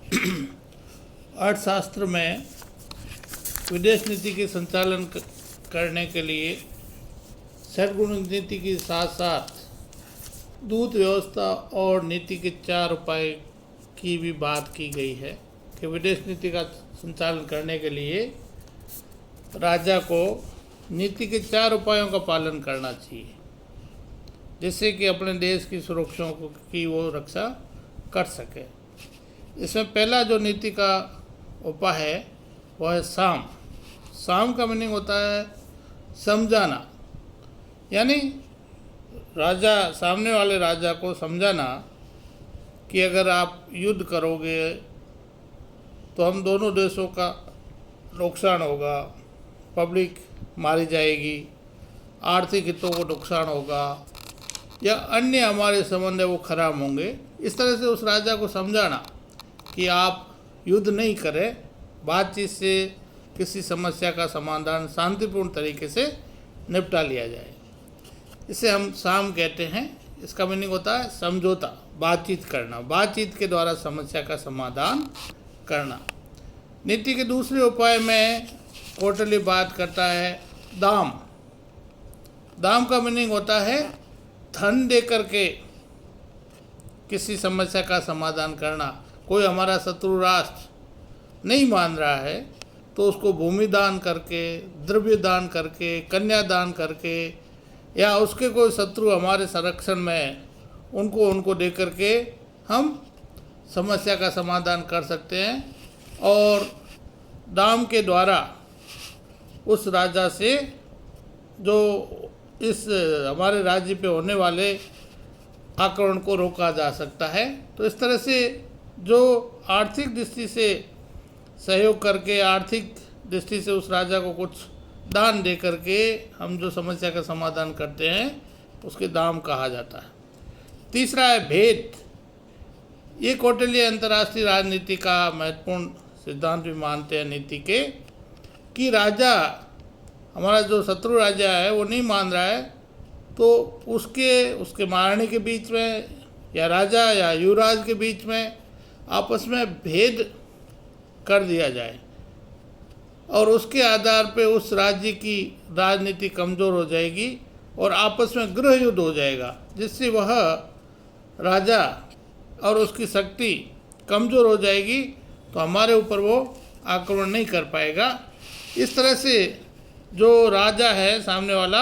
अर्थशास्त्र में विदेश नीति के संचालन करने के लिए सद्गुण नीति के साथ साथ दूत व्यवस्था और नीति के 4 उपाय की भी बात की गई है कि विदेश नीति का संचालन करने के लिए राजा को नीति के 4 उपायों का पालन करना चाहिए, जिससे कि अपने देश की सुरक्षा की वो रक्षा कर सके। इसमें पहला जो नीति का उपाय है वह है साम। साम का मीनिंग होता है समझाना, यानी राजा सामने वाले राजा को समझाना कि अगर आप युद्ध करोगे तो हम दोनों देशों का नुकसान होगा, पब्लिक मारी जाएगी, आर्थिक हितों को नुकसान होगा या अन्य हमारे संबंध है वो खराब होंगे। इस तरह से उस राजा को समझाना कि आप युद्ध नहीं करें, बातचीत से किसी समस्या का समाधान शांतिपूर्ण तरीके से निपटा लिया जाए। इसे हम साम कहते हैं। इसका मीनिंग होता है समझौता, बातचीत करना, बातचीत के द्वारा समस्या का समाधान करना। नीति के दूसरे उपाय में कौटिल्य बात करता है दाम। दाम का मीनिंग होता है धन दे करके किसी समस्या का समाधान करना। कोई हमारा शत्रु राष्ट्र नहीं मान रहा है तो उसको भूमि दान करके, द्रव्य दान करके, कन्या दान करके, या उसके कोई शत्रु हमारे संरक्षण में उनको दे करके हम समस्या का समाधान कर सकते हैं। और दाम के द्वारा उस राजा से जो इस हमारे राज्य पे होने वाले आक्रमण को रोका जा सकता है। तो इस तरह से जो आर्थिक दृष्टि से सहयोग करके, आर्थिक दृष्टि से उस राजा को कुछ दान दे करके हम जो समस्या का समाधान करते हैं उसके दाम कहा जाता है। तीसरा है भेद। ये कौटिल्य अंतर्राष्ट्रीय राजनीति का महत्वपूर्ण सिद्धांत भी मानते हैं नीति के, कि राजा हमारा जो शत्रु राजा है वो नहीं मान रहा है तो उसके महारानी के बीच में या राजा या युवराज के बीच में आपस में भेद कर दिया जाए और उसके आधार पे उस राज्य की राजनीति कमज़ोर हो जाएगी और आपस में गृह युद्ध हो जाएगा, जिससे वह राजा और उसकी शक्ति कमज़ोर हो जाएगी तो हमारे ऊपर वो आक्रमण नहीं कर पाएगा। इस तरह से जो राजा है सामने वाला,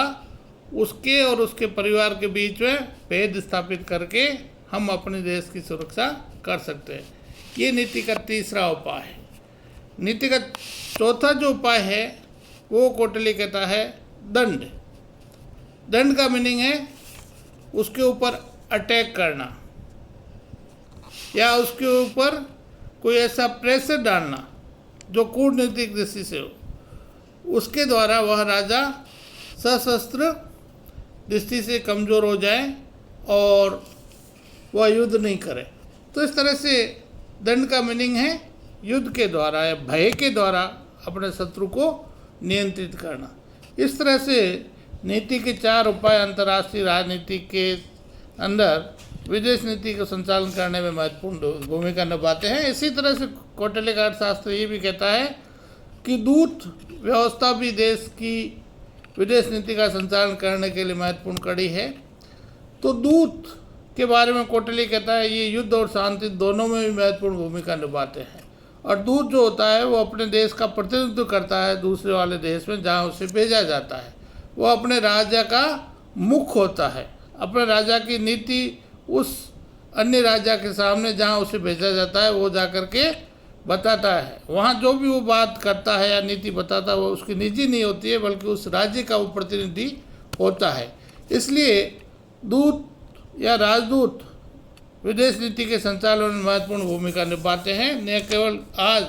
उसके और उसके परिवार के बीच में भेद स्थापित करके हम अपने देश की सुरक्षा कर सकते हैं। ये नीति का तीसरा उपाय है। नीति का चौथा जो उपाय है वो कौटिल्य कहता है दंड। दंड का मीनिंग है उसके ऊपर अटैक करना या उसके ऊपर कोई ऐसा प्रेशर डालना जो कूटनीतिक दृष्टि से हो, उसके द्वारा वह राजा सशस्त्र दृष्टि से कमज़ोर हो जाए और वह युद्ध नहीं करे। तो इस तरह से दंड का मीनिंग है युद्ध के द्वारा या भय के द्वारा अपने शत्रु को नियंत्रित करना। इस तरह से नीति के 4 उपाय अंतर्राष्ट्रीय राजनीति के अंदर विदेश नीति को संचालन करने में महत्वपूर्ण भूमिका निभाते हैं। इसी तरह से कौटिल्य का अर्थशास्त्र ये भी कहता है कि दूत व्यवस्था भी देश की विदेश नीति का संचालन करने के लिए महत्वपूर्ण कड़ी है। तो दूत के बारे में कौटिल्य कहता है ये युद्ध और शांति दोनों में भी महत्वपूर्ण भूमिका निभाते हैं। और दूत जो होता है वो अपने देश का प्रतिनिधित्व करता है दूसरे वाले देश में जहाँ उसे भेजा जाता है। वो अपने राजा का मुख होता है, अपने राजा की नीति उस अन्य राजा के सामने जहाँ उसे भेजा जाता है वो जा कर के बताता है। वहाँ जो भी वो बात करता है या नीति बताता है वो उसकी निजी नहीं होती है, बल्कि उस राज्य का वो प्रतिनिधि होता है। इसलिए दूत या राजदूत विदेश नीति के संचालन में महत्वपूर्ण भूमिका निभाते हैं। न केवल आज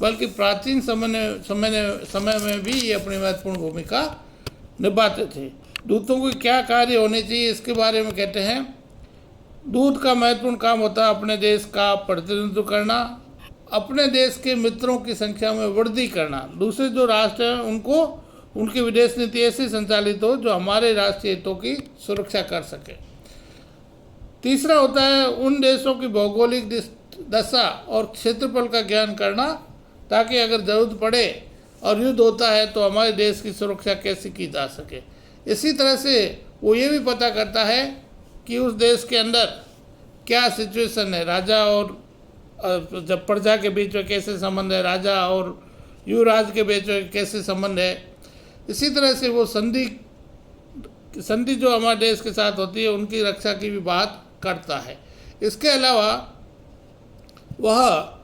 बल्कि प्राचीन समय में भी ये अपनी महत्वपूर्ण भूमिका निभाते थे। दूतों को क्या कार्य होने चाहिए इसके बारे में कहते हैं, दूत का महत्वपूर्ण काम होता है अपने देश का प्रतिनिधित्व करना, अपने देश के मित्रों की संख्या में वृद्धि करना, दूसरे जो राष्ट्र हैं उनको उनकी विदेश नीति ऐसी संचालित हो जो हमारे राष्ट्रीय हितों की सुरक्षा कर सके। तीसरा होता है उन देशों की भौगोलिक दशा और क्षेत्रफल का ज्ञान करना, ताकि अगर ज़रूरत पड़े और युद्ध होता है तो हमारे देश की सुरक्षा कैसे की जा सके। इसी तरह से वो ये भी पता करता है कि उस देश के अंदर क्या सिचुएशन है, राजा और जब प्रजा के बीच में कैसे संबंध है, राजा और युवराज के बीच में कैसे संबंध है। इसी तरह से वो संधि जो हमारे देश के साथ होती है उनकी रक्षा की भी बात करता है। इसके अलावा वह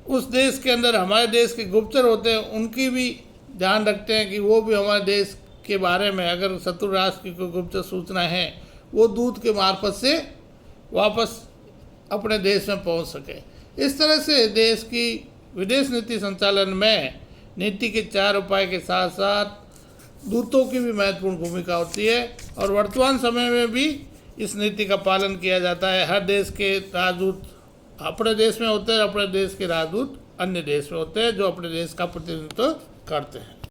उस देश के अंदर हमारे देश के गुप्तचर होते हैं, उनकी भी ध्यान रखते हैं कि वो भी हमारे देश के बारे में अगर शत्रु राष्ट्र की कोई गुप्त सूचना है वो दूत के मार्फत से वापस अपने देश में पहुंच सके। इस तरह से देश की विदेश नीति संचालन में नीति के 4 उपाय के साथ साथ दूतों की भी महत्वपूर्ण भूमिका होती है, और वर्तमान समय में भी इस नीति का पालन किया जाता है। हर देश के राजदूत अपने देश में होते हैं, अपने देश के राजदूत अन्य देश में होते हैं जो अपने देश का प्रतिनिधित्व करते हैं।